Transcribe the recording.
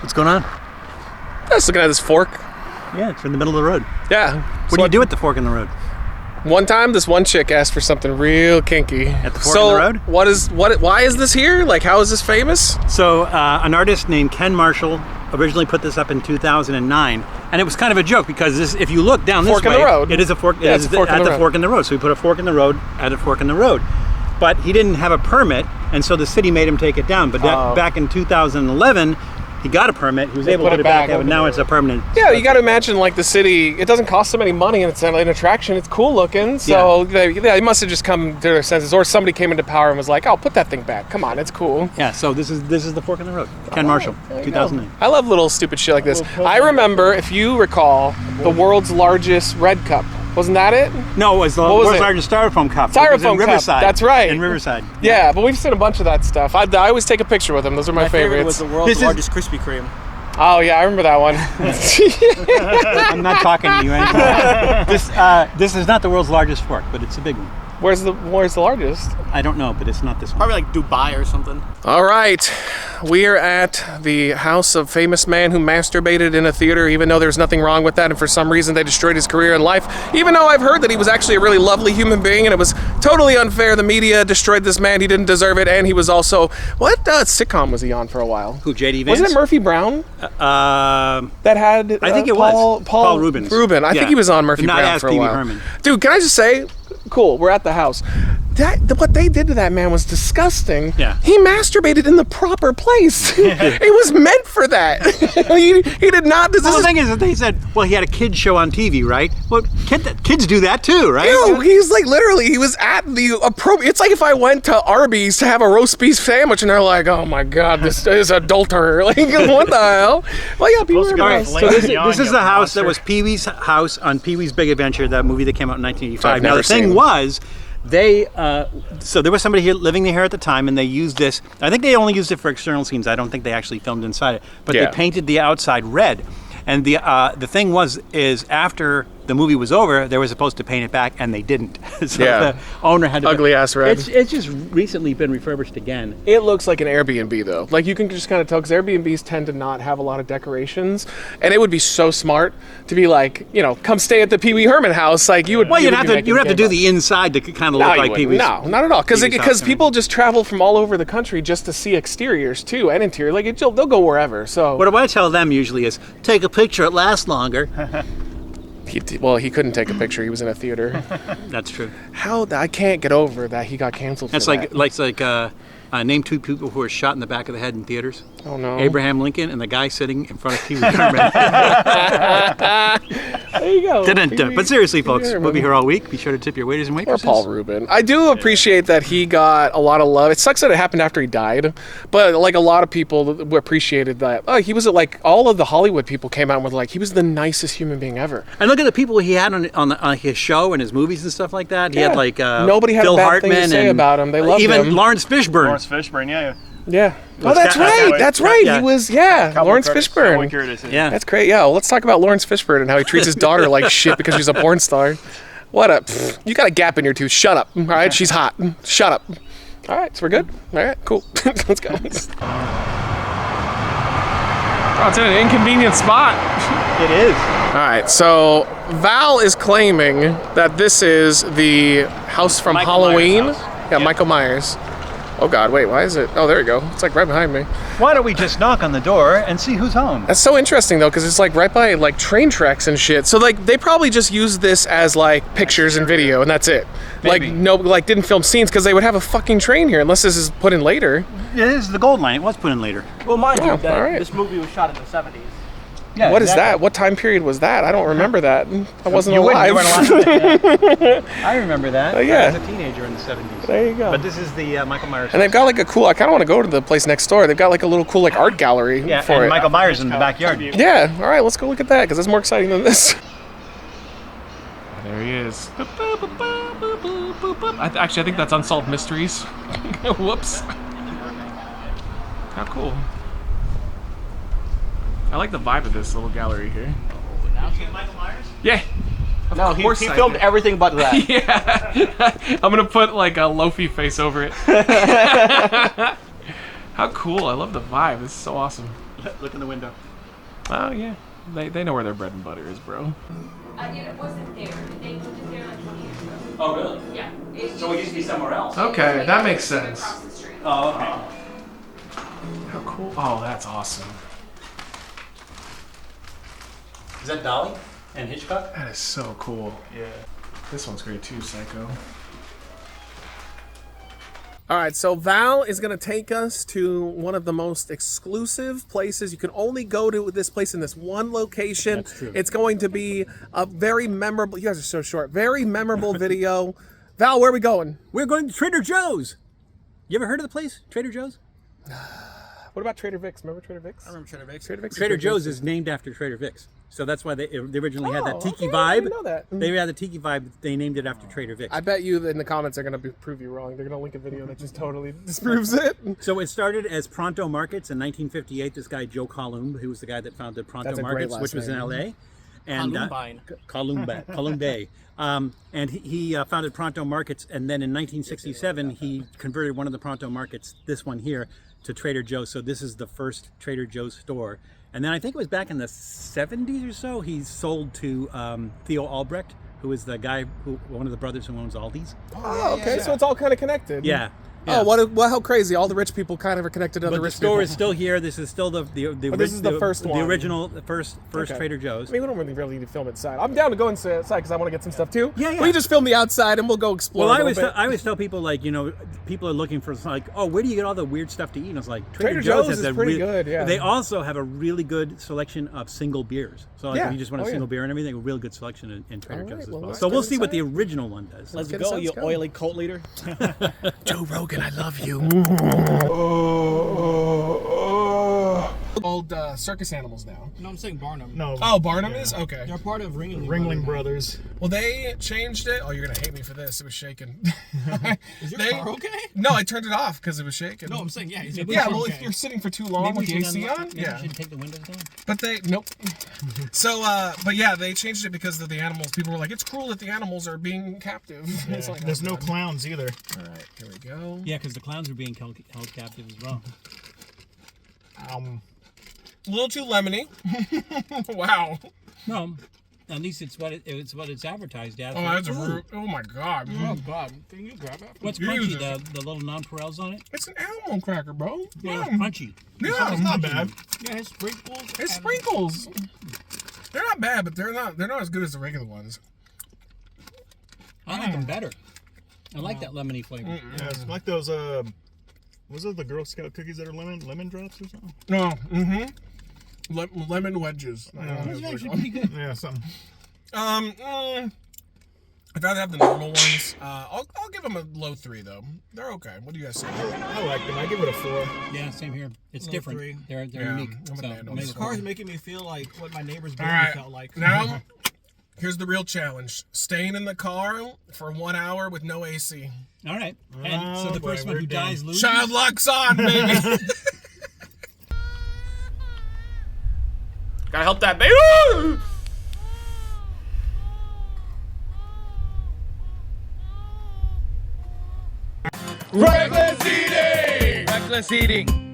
What's going on? I was looking at this fork. Yeah, it's in the middle of the road. Yeah. What do you do at the fork in the road? One time, this one chick asked for something real kinky. At the fork in the road? Why is this here? Like, how is this famous? So, an artist named Ken Marshall originally put this up in 2009, and it was kind of a joke because if you look down this way, fork in the road. It is a fork. Yeah, it is at the fork in the road. So we put a fork in the road at a fork in the road, but he didn't have a permit, and so the city made him take it down. But back in 2011. He got a permit. He was able to put it back up, and now it's a permanent. Yeah, you got to imagine, like, the city. It doesn't cost them any money, and it's an attraction. It's cool looking. So they must have just come to their senses, or somebody came into power and was like, "Oh, put that thing back. Come on, it's cool." Yeah. So this is the fork in the road. Ken Marshall, 2009. I love little stupid shit like this. I remember, if you recall, the world's largest red cup. Wasn't that it? No, it was the world's largest styrofoam cup. Styrofoam in Riverside. cup. That's right. In Riverside. Yeah, but we've seen a bunch of that stuff. I always take a picture with them. Those are my favorites. Favorite was the world's largest Krispy Kreme. Oh yeah, I remember that one. I'm not talking to you anymore. This is not the world's largest fork, but it's a big one. Where's the largest? I don't know, but it's not this one. Probably like Dubai or something. All right, we are at the house of famous man who masturbated in a theater, even though there's nothing wrong with that, and for some reason they destroyed his career and life. Even though I've heard that he was actually a really lovely human being, and it was totally unfair. The media destroyed this man. He didn't deserve it, and he was also what sitcom was he on for a while? Who? J.D. Vance? Wasn't it Murphy Brown? That had I think it was Paul Rubens. Ruben. I think he was on Murphy Brown for a while. Herman. Dude, can I just say? Cool, we're at the house. What they did to that man was disgusting. Yeah. He masturbated in the proper place. It was meant for that. he did not. Well, the thing is that they said, well, he had a kid's show on TV, right? Well, kids do that too, right? No, he's like literally, he was at the appropriate. It's like if I went to Arby's to have a roast beef sandwich and they're like, oh my God, this is adulterer. Like, what the hell? Well, yeah, people are So this is the house that was Pee-wee's house on Pee-wee's Big Adventure, that movie that came out in 1985. Now, the thing was, so there was somebody here living here at the time, and they used this. I think they only used it for external scenes. I don't think they actually filmed inside it, but they painted the outside red. And the thing is after the movie was over, they were supposed to paint it back, and they didn't. So the owner had to ugly ass red. It's just recently been refurbished again. It looks like an Airbnb though. Like you can just kind of tell, because Airbnbs tend to not have a lot of decorations, and it would be so smart to be like, come stay at the Wee Herman house. Like you would. Well, you'd have to do the inside to kind of look like Pee-wee's. No, not at all. Because people just travel from all over the country just to see exteriors too and interior. Like they'll go wherever. So what I tell them usually is take a picture. It lasts longer. He couldn't take a picture. He was in a theater. That's true. I can't get over that he got canceled. That's name two people who were shot in the back of the head in theaters. Oh no! Abraham Lincoln and the guy sitting in front of Wee Herman. There you go. But seriously, folks, we'll be here all week. Be sure to tip your waiters and waitresses. Or Paul Rubin. I do appreciate that he got a lot of love. It sucks that it happened after he died, but like a lot of people appreciated that. Oh, he was like all of the Hollywood people came out and were like, he was the nicest human being ever. And look at the people he had on his show and his movies and stuff like that. He had like nobody had Phil a bad Hartman thing to say about him. They loved him. Even Lawrence Fishburne. Lawrence Fishburne, yeah. Yeah. Oh, that's right. That's right. Yeah. He was, Lawrence Fishburne. Yeah. That's great. Yeah, well, let's talk about Lawrence Fishburne and how he treats his daughter like shit because she's a porn star. You got a gap in your tooth. Shut up. All right, she's hot. Shut up. All right, so we're good? All right, cool. Let's go. Oh, it's in an inconvenient spot. It is. All right, so Val is claiming that this is the house from Halloween. Yeah, Michael Myers. Oh God, wait, why is it? Oh, there you go. It's like right behind me. Why don't we just knock on the door and see who's home? That's so interesting though, because it's like right by like train tracks and shit. So like they probably just use this as like pictures and video, and that's it. Maybe. Didn't film scenes because they would have a fucking train here unless this is put in later. It is the Gold Line. It was put in later. Well, mind you, right. this movie was shot in the 70s. Yeah, what is that? What time period was that? I don't remember that. I wasn't alive. You weren't alive. I remember that. Yeah. I was a teenager in the 70s. There you go. But this is the Michael Myers. And they've got like a cool, I kind of want to go to the place next door. They've got like a little cool like art gallery for it. Michael Myers in the backyard. Yeah, all right, let's go look at that because that's more exciting than this. There he is. Actually, I think that's Unsolved Mysteries. Whoops. How cool. I like the vibe of this little gallery here. Did you get Michael Myers? Yeah. No, he filmed everything but that. Yeah. I'm gonna put like a Lofi face over it. How cool. I love the vibe. This is so awesome. Look in the window. Oh yeah, they know where their bread and butter is, bro. It wasn't there. They moved it there like 20 years ago. Oh, really? Yeah. So it used to be somewhere else. Okay, that makes sense. Across the street. Oh, okay. How cool! Oh, that's awesome. Is that Dolly and Hitchcock? That is so cool. Yeah. This one's great too, Psycho. All right, so Val is going to take us to one of the most exclusive places. You can only go to this place in this one location. That's true. It's going to be a very memorable, you guys are so short, very memorable video. Val, where are we going? We're going to Trader Joe's. You ever heard of the place, Trader Joe's? What about Trader Vic's? Remember Trader Vic's? I remember Trader Vic's. Trader Vic's. Trader Joe's is named after Trader Vic's. So that's why they originally had that tiki okay, vibe. I didn't know that. They had the tiki vibe. They named it after Trader Vic's. I bet you in the comments they're going to prove you wrong. They're going to link a video that just totally disproves it. So it started as Pronto Markets in 1958. This guy, Joe Columb, who was the guy that founded Pronto That's a great Markets, last which was in name. L.A. And Columbe. And he founded Pronto Markets, and then in 1967 he converted one of the Pronto Markets, this one here, to Trader Joe's. So this is the first Trader Joe's store. And then I think it was back in the 70s or so, he sold to Theo Albrecht, who is the guy, one of the brothers who owns Aldi's. Oh, okay, so it's all kind of connected. Yeah. Oh, what? How crazy! All the rich people kind of are connected to But the the rich store people. is still here. This is still the this is the first one. the original, the first Okay. Trader Joe's. I mean, we don't really need to film inside. I'm down to go inside because I want to get some stuff too. Yeah. We just film the outside and we'll go explore. Well, a I little bit. always tell people, like, you know, people are looking for, like, oh, where do you get all the weird stuff to eat? And I was like, Trader Joe's has is a pretty good, yeah. They also have a really good selection of single beers. So like, Yeah. if you just want a Oh, single yeah. beer and everything, a real good selection in Trader All right, Joe's as well, well. let's So get we'll see what inside. the original one does. Let's get go, inside, you let's go. oily cult leader. Joe Rogan, I love you. Old Circus Animals now. No, I'm saying Barnum. No. Oh, Barnum is? Okay. They're part of Ringling Brothers. Well, they changed it. Oh, you're going to hate me for this. It was shaking. Is your They- car okay? No, I turned it off because it was shaking. No, I'm saying, yeah. Yeah, well, if you're sitting for too long with the AC on, Maybe yeah. you should take the windows down. But nope. So, but yeah, they changed it because of the animals. People were like, it's cruel that the animals are being captive. It's like, There's oh, no God. clowns either. All right, here we go. Yeah, because the clowns are being held captive as well. A little too lemony. Wow. No, at least it's what it's advertised as. Oh, that's oh my God. Oh, God. Can you grab that? What's Jesus. crunchy? The little non-Purells on it? It's an animal cracker, bro. Yeah, it's crunchy. Yeah, It's not bad. Yeah, it's sprinkles. It's and- sprinkles. They're not bad, but they're not as good as the regular ones. I like them better. I like that lemony flavor. Yeah, it's like those, was it the Girl Scout cookies that are lemon drops or something? No, lemon wedges. It's actually pretty good. Yeah, something. I'd rather have the normal ones. I'll give them a low 3 though. They're okay. What do you guys say? I like them. I give it a 4. Yeah, same here. It's Little different. three. They're Yeah, unique. I'm a So, man on maybe this This car is making me feel like what my neighbor's All baby right. felt like. Now, here's the real challenge: staying in the car for 1 hour with no AC. all right. And so the boy, first one we're who done. dies loses. Child luck's on, baby. Gotta help that baby. Reckless Eating! Reckless Eating!